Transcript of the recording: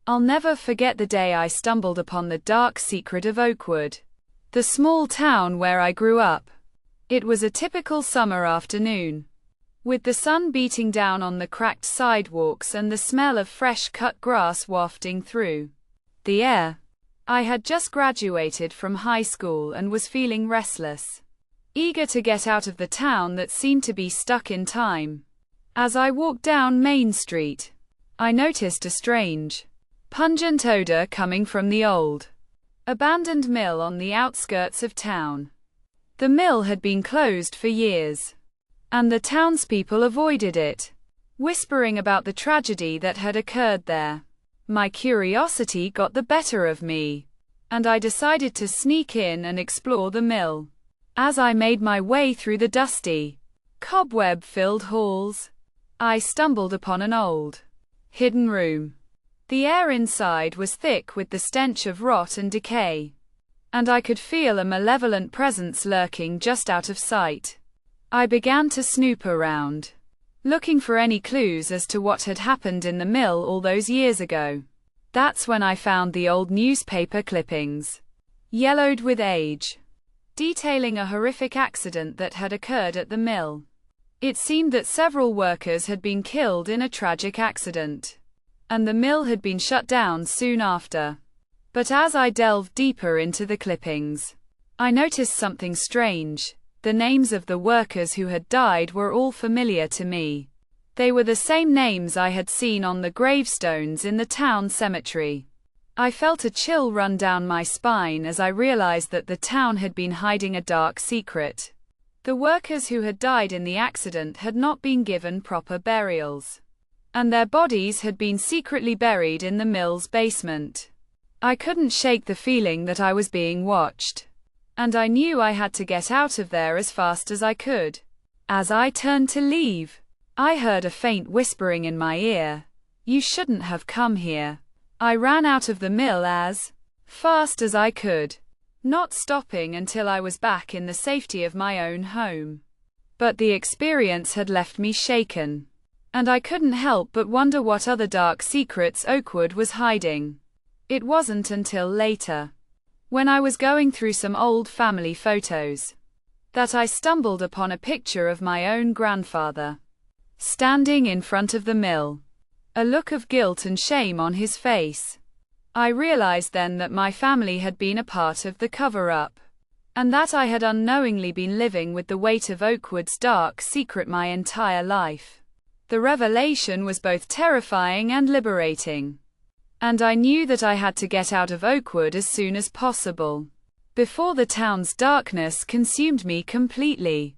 I'll never forget the day I stumbled upon the dark secret of Oakwood, the small town where I grew up. It was a typical summer afternoon, with the sun beating down on the cracked sidewalks and the smell of fresh-cut grass wafting through the air. I had just graduated from high school and was feeling restless, eager to get out of the town that seemed to be stuck in time. As I walked down Main Street, I noticed a strange, pungent odor coming from the old, abandoned mill on the outskirts of town. The mill had been closed for years, and the townspeople avoided it, whispering about the tragedy that had occurred there. My curiosity got the better of me, and I decided to sneak in and explore the mill. As I made my way through the dusty, cobweb-filled halls, I stumbled upon an old, hidden room. The air inside was thick with the stench of rot and decay, and I could feel a malevolent presence lurking just out of sight. I began to snoop around, looking for any clues as to what had happened in the mill all those years ago. That's when I found the old newspaper clippings, yellowed with age, detailing a horrific accident that had occurred at the mill. It seemed that several workers had been killed in a tragic accident, and the mill had been shut down soon after. But as I delved deeper into the clippings, I noticed something strange. The names of the workers who had died were all familiar to me. They were the same names I had seen on the gravestones in the town cemetery. I felt a chill run down my spine as I realized that the town had been hiding a dark secret. The workers who had died in the accident had not been given proper burials, and their bodies had been secretly buried in the mill's basement. I couldn't shake the feeling that I was being watched, and I knew I had to get out of there as fast as I could. As I turned to leave, I heard a faint whispering in my ear. "You shouldn't have come here." I ran out of the mill as fast as I could, not stopping until I was back in the safety of my own home. But the experience had left me shaken, and I couldn't help but wonder what other dark secrets Oakwood was hiding. It wasn't until later, when I was going through some old family photos, that I stumbled upon a picture of my own grandfather, standing in front of the mill, a look of guilt and shame on his face. I realized then that my family had been a part of the cover-up, and that I had unknowingly been living with the weight of Oakwood's dark secret my entire life. The revelation was both terrifying and liberating, and I knew that I had to get out of Oakwood as soon as possible, before the town's darkness consumed me completely.